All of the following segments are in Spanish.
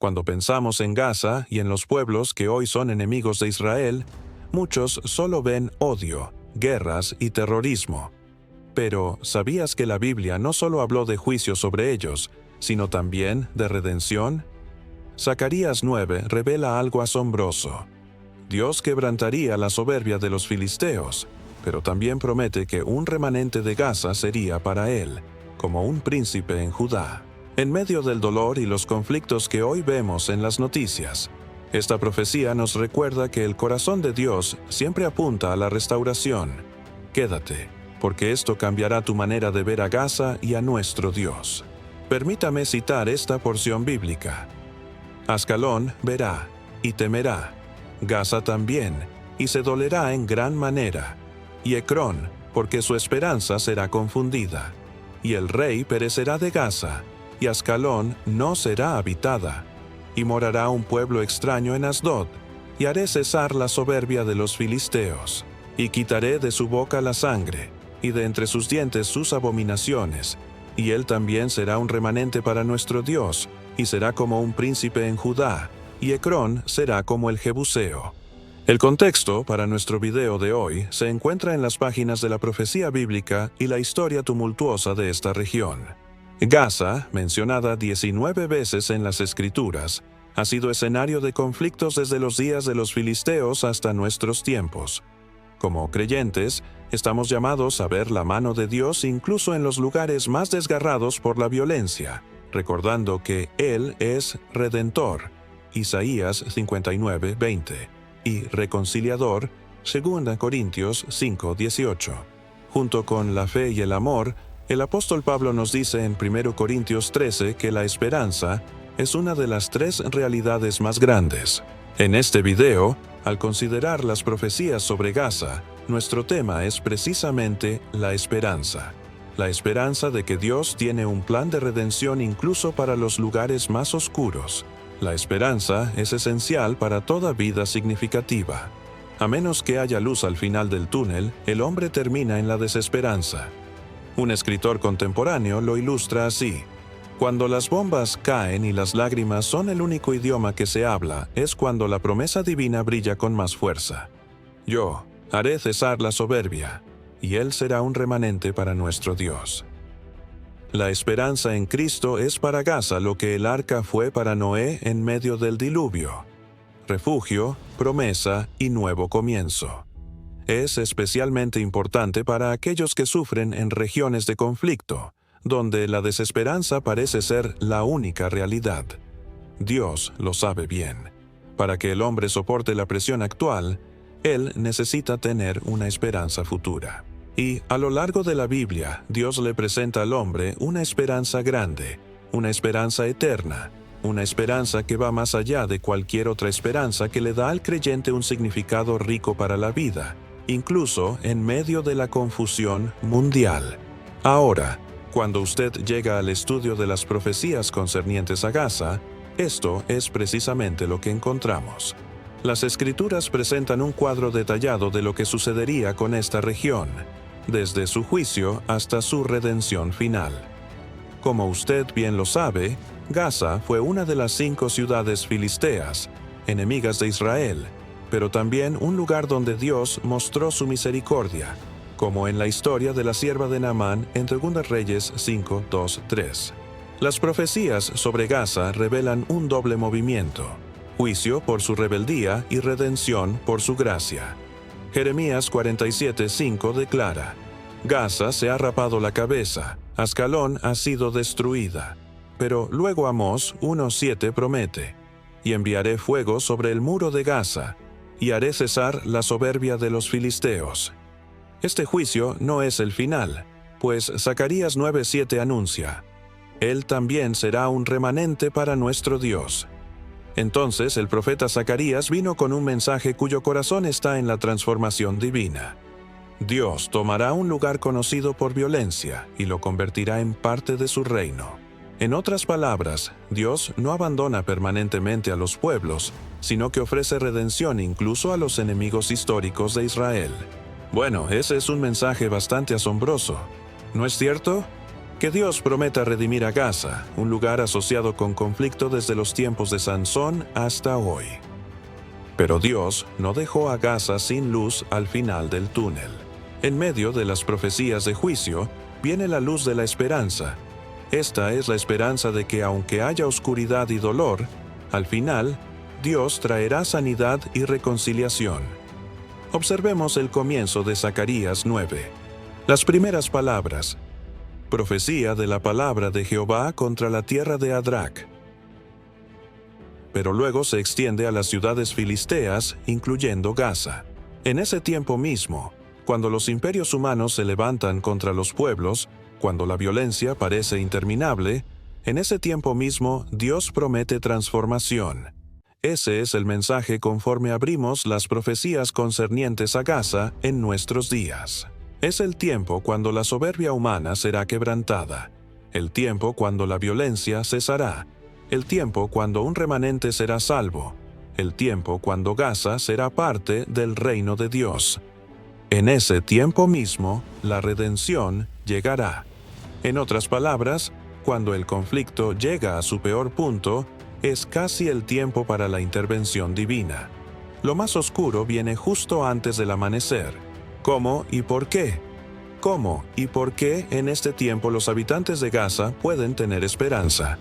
Cuando pensamos en Gaza y en los pueblos que hoy son enemigos de Israel, muchos solo ven odio, guerras y terrorismo. Pero, ¿sabías que la Biblia no solo habló de juicio sobre ellos, sino también de redención? Zacarías 9 revela algo asombroso. Dios quebrantaría la soberbia de los filisteos, pero también promete que un remanente de Gaza sería para él, como un príncipe en Judá. En medio del dolor y los conflictos que hoy vemos en las noticias, esta profecía nos recuerda que el corazón de Dios siempre apunta a la restauración. Quédate, porque esto cambiará tu manera de ver a Gaza y a nuestro Dios. Permítame citar esta porción bíblica. Ascalón verá y temerá, Gaza también, y se dolerá en gran manera, y Ecrón, porque su esperanza será confundida, y el rey perecerá de Gaza, y Ascalón no será habitada, y morará un pueblo extraño en Asdod, y haré cesar la soberbia de los filisteos, y quitaré de su boca la sangre, y de entre sus dientes sus abominaciones, y él también será un remanente para nuestro Dios, y será como un príncipe en Judá, y Ecrón será como el Jebuseo. El contexto para nuestro video de hoy se encuentra en las páginas de la profecía bíblica y la historia tumultuosa de esta región. Gaza, mencionada 19 veces en las Escrituras, ha sido escenario de conflictos desde los días de los filisteos hasta nuestros tiempos. Como creyentes, estamos llamados a ver la mano de Dios incluso en los lugares más desgarrados por la violencia, recordando que Él es Redentor, Isaías 59:20, y Reconciliador, 2 Corintios 5:18. Junto con la fe y el amor, el apóstol Pablo nos dice en 1 Corintios 13 que la esperanza es una de las 3 realidades más grandes. En este video, al considerar las profecías sobre Gaza, nuestro tema es precisamente la esperanza. La esperanza de que Dios tiene un plan de redención incluso para los lugares más oscuros. La esperanza es esencial para toda vida significativa. A menos que haya luz al final del túnel, el hombre termina en la desesperanza. Un escritor contemporáneo lo ilustra así: cuando las bombas caen y las lágrimas son el único idioma que se habla, es cuando la promesa divina brilla con más fuerza. Yo haré cesar la soberbia, y Él será un remanente para nuestro Dios. La esperanza en Cristo es para Gaza lo que el arca fue para Noé en medio del diluvio: refugio, promesa y nuevo comienzo. Es especialmente importante para aquellos que sufren en regiones de conflicto, donde la desesperanza parece ser la única realidad. Dios lo sabe bien. Para que el hombre soporte la presión actual, él necesita tener una esperanza futura. Y a lo largo de la Biblia, Dios le presenta al hombre una esperanza grande, una esperanza eterna, una esperanza que va más allá de cualquier otra esperanza que le da al creyente un significado rico para la vida, incluso en medio de la confusión mundial. Ahora, cuando usted llega al estudio de las profecías concernientes a Gaza, esto es precisamente lo que encontramos. Las Escrituras presentan un cuadro detallado de lo que sucedería con esta región, desde su juicio hasta su redención final. Como usted bien lo sabe, Gaza fue una de las 5 ciudades filisteas, enemigas de Israel, pero también un lugar donde Dios mostró su misericordia, como en la historia de la sierva de Naamán en 2 Reyes 5:2-3. Las profecías sobre Gaza revelan un doble movimiento: juicio por su rebeldía y redención por su gracia. Jeremías 47:5 declara: Gaza se ha rapado la cabeza, Ascalón ha sido destruida. Pero luego Amós 1:7 promete: y enviaré fuego sobre el muro de Gaza, y haré cesar la soberbia de los filisteos. Este juicio no es el final, pues Zacarías 9:7 anuncia: Él también será un remanente para nuestro Dios. Entonces el profeta Zacarías vino con un mensaje cuyo corazón está en la transformación divina. Dios tomará un lugar conocido por violencia y lo convertirá en parte de su reino. En otras palabras, Dios no abandona permanentemente a los pueblos, sino que ofrece redención incluso a los enemigos históricos de Israel. Bueno, ese es un mensaje bastante asombroso, ¿no es cierto? Que Dios prometa redimir a Gaza, un lugar asociado con conflicto desde los tiempos de Sansón hasta hoy. Pero Dios no dejó a Gaza sin luz al final del túnel. En medio de las profecías de juicio, viene la luz de la esperanza. Esta es la esperanza de que aunque haya oscuridad y dolor, al final, Dios traerá sanidad y reconciliación. Observemos el comienzo de Zacarías 9. Las primeras palabras. Profecía de la palabra de Jehová contra la tierra de Adrac. Pero luego se extiende a las ciudades filisteas, incluyendo Gaza. En ese tiempo mismo, cuando los imperios humanos se levantan contra los pueblos, cuando la violencia parece interminable, en ese tiempo mismo Dios promete transformación. Ese es el mensaje conforme abrimos las profecías concernientes a Gaza en nuestros días. Es el tiempo cuando la soberbia humana será quebrantada, el tiempo cuando la violencia cesará, el tiempo cuando un remanente será salvo, el tiempo cuando Gaza será parte del reino de Dios. En ese tiempo mismo, la redención llegará. En otras palabras, cuando el conflicto llega a su peor punto, es casi el tiempo para la intervención divina. Lo más oscuro viene justo antes del amanecer. ¿Cómo y por qué? ¿Cómo y por qué en este tiempo los habitantes de Gaza pueden tener esperanza?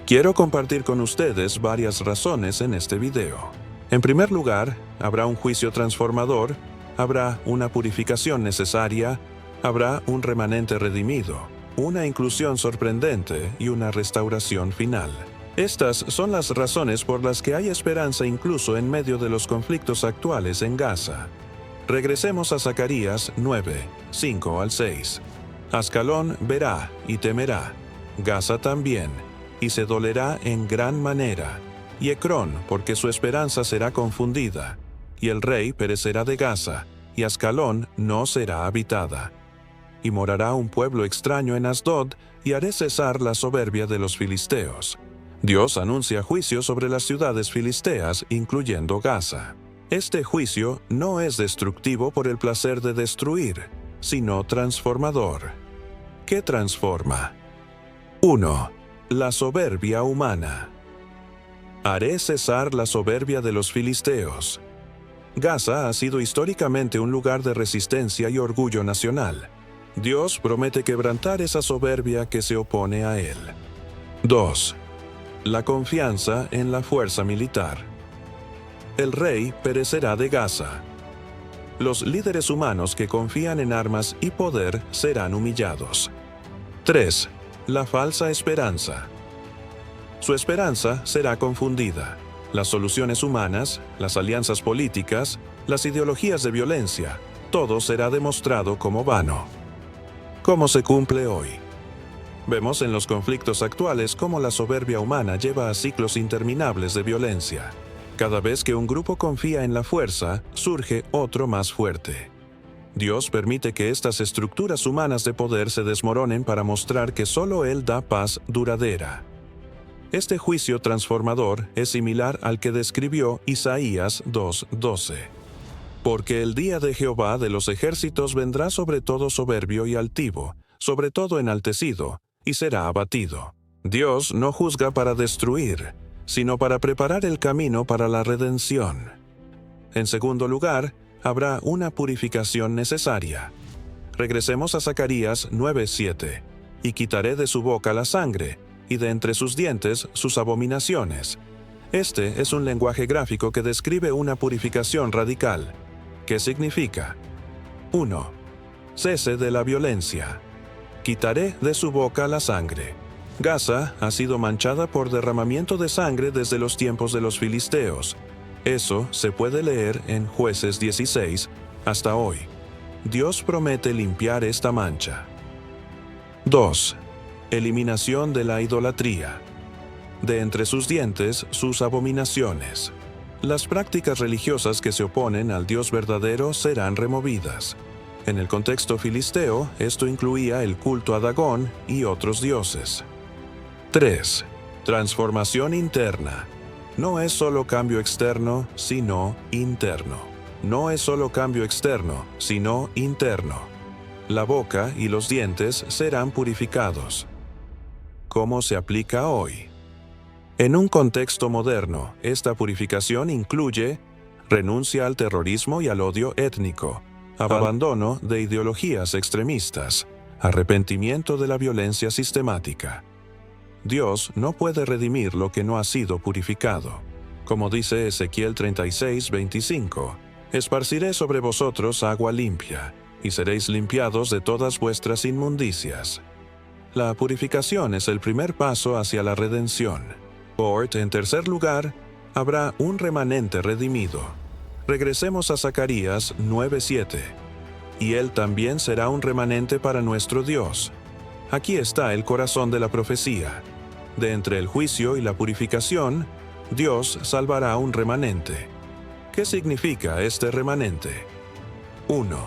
Quiero compartir con ustedes varias razones en este video. En primer lugar, habrá un juicio transformador, habrá una purificación necesaria, habrá un remanente redimido, una inclusión sorprendente y una restauración final. Estas son las razones por las que hay esperanza incluso en medio de los conflictos actuales en Gaza. Regresemos a Zacarías 9, 5 al 6. Ascalón verá y temerá, Gaza también, y se dolerá en gran manera, y Ecrón, porque su esperanza será confundida, y el rey perecerá de Gaza, y Ascalón no será habitada. Y morará un pueblo extraño en Asdod, y haré cesar la soberbia de los filisteos. Dios anuncia juicio sobre las ciudades filisteas, incluyendo Gaza. Este juicio no es destructivo por el placer de destruir, sino transformador. ¿Qué transforma? 1. La soberbia humana. Haré cesar la soberbia de los filisteos. Gaza ha sido históricamente un lugar de resistencia y orgullo nacional. Dios promete quebrantar esa soberbia que se opone a él. 2. La confianza en la fuerza militar. El rey perecerá de Gaza. Los líderes humanos que confían en armas y poder serán humillados. 3. La falsa esperanza. Su esperanza será confundida. Las soluciones humanas, las alianzas políticas, las ideologías de violencia, todo será demostrado como vano. ¿Cómo se cumple hoy? Vemos en los conflictos actuales cómo la soberbia humana lleva a ciclos interminables de violencia. Cada vez que un grupo confía en la fuerza, surge otro más fuerte. Dios permite que estas estructuras humanas de poder se desmoronen para mostrar que solo Él da paz duradera. Este juicio transformador es similar al que describió Isaías 2:12. Porque el día de Jehová de los ejércitos vendrá sobre todo soberbio y altivo, sobre todo enaltecido, y será abatido. Dios no juzga para destruir, sino para preparar el camino para la redención. En segundo lugar, habrá una purificación necesaria. Regresemos a Zacarías 9:7. Y quitaré de su boca la sangre, y de entre sus dientes sus abominaciones. Este es un lenguaje gráfico que describe una purificación radical. ¿Qué significa? 1. Cese de la violencia. Quitaré de su boca la sangre. Gaza ha sido manchada por derramamiento de sangre desde los tiempos de los filisteos. Eso se puede leer en Jueces 16 hasta hoy. Dios promete limpiar esta mancha. 2. Eliminación de la idolatría. De entre sus dientes, sus abominaciones. Las prácticas religiosas que se oponen al Dios verdadero serán removidas. En el contexto filisteo, esto incluía el culto a Dagón y otros dioses. 3. Transformación interna. No es solo cambio externo, sino interno. No es solo cambio externo, sino interno. la boca y los dientes serán purificados. ¿Cómo se aplica hoy? En un contexto moderno, esta purificación incluye renuncia al terrorismo y al odio étnico, abandono de ideologías extremistas, arrepentimiento de la violencia sistemática. Dios no puede redimir lo que no ha sido purificado. Como dice Ezequiel 36:25, esparciré sobre vosotros agua limpia, y seréis limpiados de todas vuestras inmundicias. La purificación es el primer paso hacia la redención. En tercer lugar, habrá un remanente redimido. Regresemos a Zacarías 9:7. Y él también será un remanente para nuestro Dios. Aquí está el corazón de la profecía. De entre el juicio y la purificación, Dios salvará un remanente. ¿Qué significa este remanente? 1.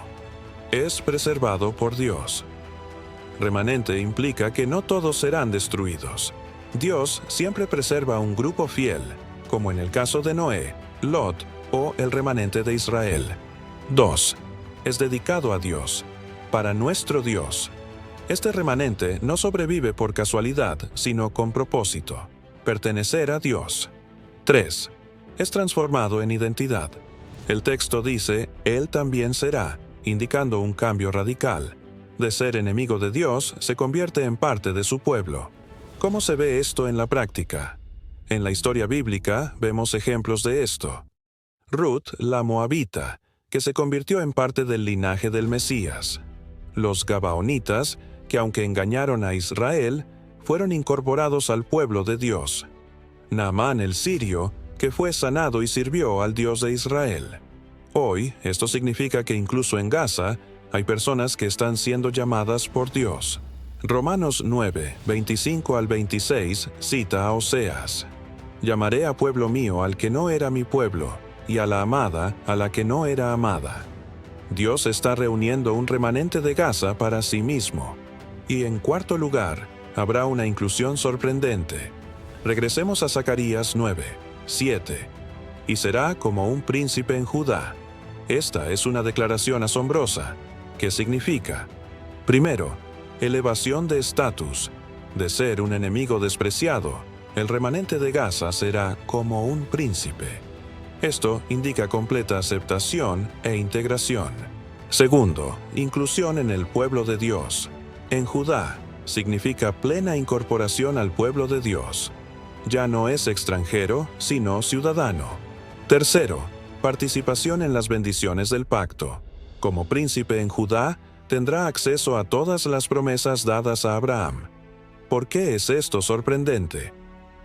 Es preservado por Dios. Remanente implica que no todos serán destruidos. Dios siempre preserva un grupo fiel, como en el caso de Noé, Lot o el remanente de Israel. 2. Es dedicado a Dios, para nuestro Dios. Este remanente no sobrevive por casualidad, sino con propósito: pertenecer a Dios. 3. Es transformado en identidad. El texto dice, Él también será, indicando un cambio radical. De ser enemigo de Dios, se convierte en parte de su pueblo. ¿Cómo se ve esto en la práctica? En la historia bíblica vemos ejemplos de esto. Ruth, la moabita, que se convirtió en parte del linaje del Mesías. Los gabaonitas, que aunque engañaron a Israel, fueron incorporados al pueblo de Dios. Naamán el sirio, que fue sanado y sirvió al Dios de Israel. Hoy, esto significa que incluso en Gaza, hay personas que están siendo llamadas por Dios. Romanos 9:25 al 26 cita a Oseas. Llamaré a pueblo mío al que no era mi pueblo, y a la amada a la que no era amada. Dios está reuniendo un remanente de Gaza para sí mismo. Y en cuarto lugar, habrá una inclusión sorprendente. Regresemos a Zacarías 9:7. Y será como un príncipe en Judá. Esta es una declaración asombrosa. ¿Qué significa? Primero, elevación de estatus. De ser un enemigo despreciado, el remanente de Gaza será como un príncipe. Esto indica completa aceptación e integración. Segundo, inclusión en el pueblo de Dios. En Judá, significa plena incorporación al pueblo de Dios. Ya no es extranjero, sino ciudadano. Tercero, participación en las bendiciones del pacto. Como príncipe en Judá, tendrá acceso a todas las promesas dadas a Abraham. ¿Por qué es esto sorprendente?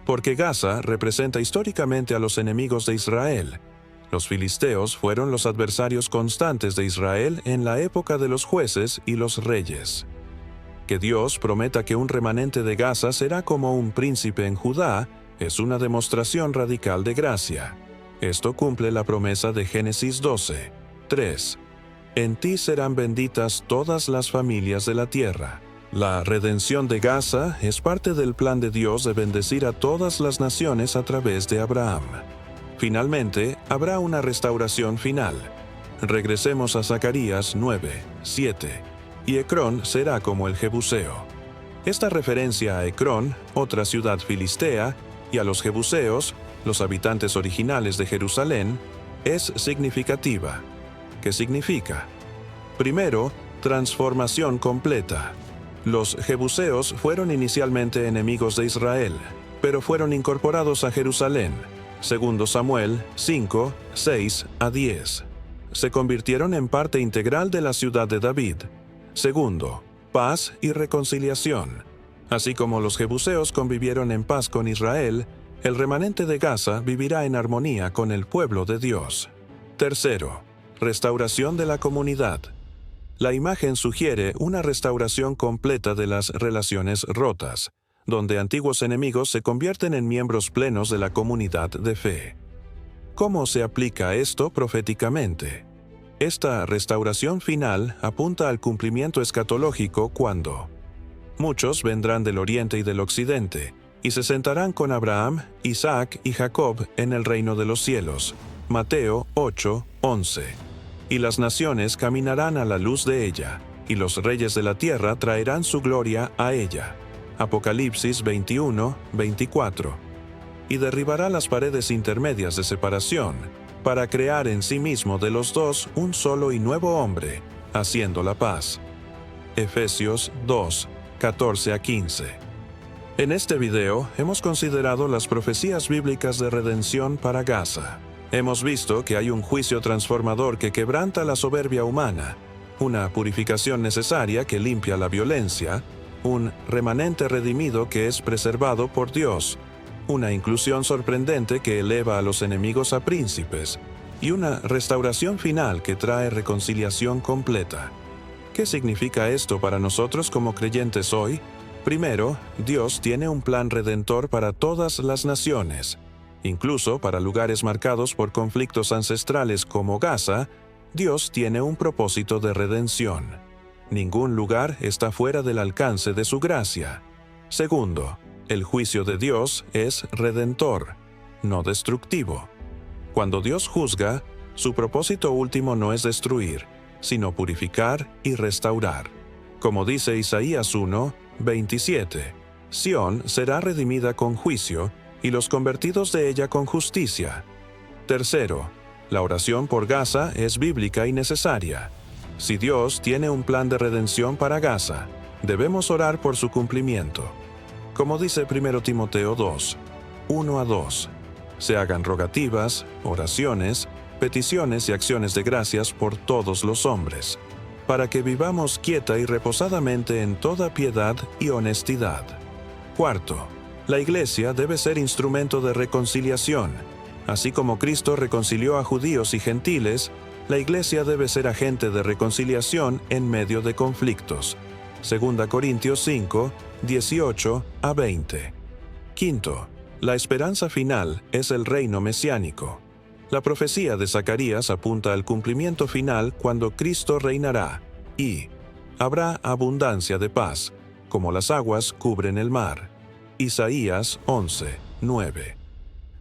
Porque Gaza representa históricamente a los enemigos de Israel. Los filisteos fueron los adversarios constantes de Israel en la época de los jueces y los reyes. Que Dios prometa que un remanente de Gaza será como un príncipe en Judá es una demostración radical de gracia. Esto cumple la promesa de Génesis 12:3. En ti serán benditas todas las familias de la tierra. La redención de Gaza es parte del plan de Dios de bendecir a todas las naciones a través de Abraham. Finalmente, habrá una restauración final. Regresemos a Zacarías 9:7. Y Ecrón será como el Jebuseo. Esta referencia a Ecrón, otra ciudad filistea, y a los jebuseos, los habitantes originales de Jerusalén, es significativa. ¿Qué significa? Primero, transformación completa. Los jebuseos fueron inicialmente enemigos de Israel, pero fueron incorporados a Jerusalén. 2 Samuel 5:6-10. Se convirtieron en parte integral de la ciudad de David. Segundo, paz y reconciliación. Así como los jebuseos convivieron en paz con Israel, el remanente de Gaza vivirá en armonía con el pueblo de Dios. Tercero, restauración de la comunidad. La imagen sugiere una restauración completa de las relaciones rotas, donde antiguos enemigos se convierten en miembros plenos de la comunidad de fe. ¿Cómo se aplica esto proféticamente? Esta restauración final apunta al cumplimiento escatológico cuando muchos vendrán del oriente y del occidente, y se sentarán con Abraham, Isaac y Jacob en el reino de los cielos. Mateo 8:11. Y las naciones caminarán a la luz de ella. y los reyes de la tierra traerán su gloria a ella. Apocalipsis 21, 24. Y derribará las paredes intermedias de separación, para crear en sí mismo de los dos un solo y nuevo hombre, haciendo la paz. Efesios 2, 14 a 15. En este video hemos considerado las profecías bíblicas de redención para Gaza. Hemos visto que hay un juicio transformador que quebranta la soberbia humana, una purificación necesaria que limpia la violencia, un remanente redimido que es preservado por Dios, una inclusión sorprendente que eleva a los enemigos a príncipes, y una restauración final que trae reconciliación completa. ¿Qué significa esto para nosotros como creyentes hoy? Primero, Dios tiene un plan redentor para todas las naciones. Incluso para lugares marcados por conflictos ancestrales como Gaza, Dios tiene un propósito de redención. Ningún lugar está fuera del alcance de su gracia. Segundo, el juicio de Dios es redentor, no destructivo. Cuando Dios juzga, su propósito último no es destruir, sino purificar y restaurar. Como dice Isaías 1, 27, Sión será redimida con juicio, y los convertidos de ella con justicia. Tercero, la oración por Gaza es bíblica y necesaria. Si Dios tiene un plan de redención para Gaza, debemos orar por su cumplimiento. Como dice 1 Timoteo 2, 1 a 2, se hagan rogativas, oraciones, peticiones y acciones de gracias por todos los hombres, para que vivamos quieta y reposadamente en toda piedad y honestidad. Cuarto, la Iglesia debe ser instrumento de reconciliación. Así como Cristo reconcilió a judíos y gentiles, la Iglesia debe ser agente de reconciliación en medio de conflictos. 2 Corintios 5, 18 a 20. Quinto, la esperanza final es el reino mesiánico. La profecía de Zacarías apunta al cumplimiento final cuando Cristo reinará, y habrá abundancia de paz, como las aguas cubren el mar. Isaías 11, 9.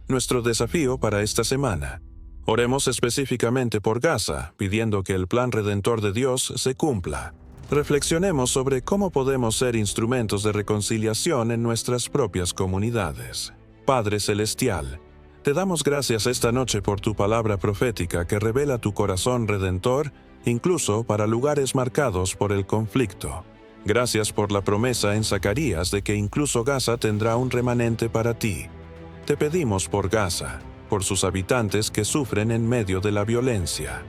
Nuestro desafío para esta semana. Oremos específicamente por Gaza, pidiendo que el plan redentor de Dios se cumpla. Reflexionemos sobre cómo podemos ser instrumentos de reconciliación en nuestras propias comunidades. Padre Celestial, te damos gracias esta noche por tu palabra profética que revela tu corazón redentor, incluso para lugares marcados por el conflicto. Gracias por la promesa en Zacarías de que incluso Gaza tendrá un remanente para ti. Te pedimos por Gaza, por sus habitantes que sufren en medio de la violencia.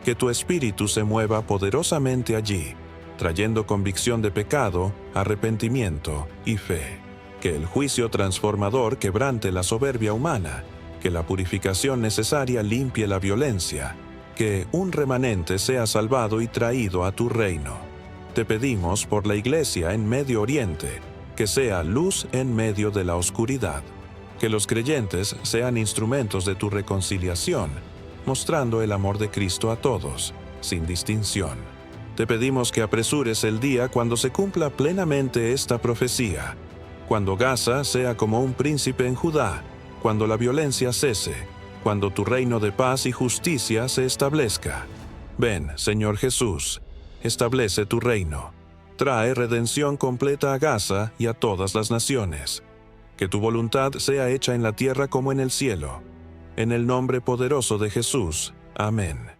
Que tu espíritu se mueva poderosamente allí, trayendo convicción de pecado, arrepentimiento y fe. Que el juicio transformador quebrante la soberbia humana, que la purificación necesaria limpie la violencia, que un remanente sea salvado y traído a tu reino. Te pedimos por la Iglesia en Medio Oriente, que sea luz en medio de la oscuridad. Que los creyentes sean instrumentos de tu reconciliación, mostrando el amor de Cristo a todos, sin distinción. Te pedimos que apresures el día cuando se cumpla plenamente esta profecía, cuando Gaza sea como un príncipe en Judá, cuando la violencia cese, cuando tu reino de paz y justicia se establezca. Ven, Señor Jesús, establece tu reino. Trae redención completa a Gaza y a todas las naciones. Que tu voluntad sea hecha en la tierra como en el cielo. En el nombre poderoso de Jesús. Amén.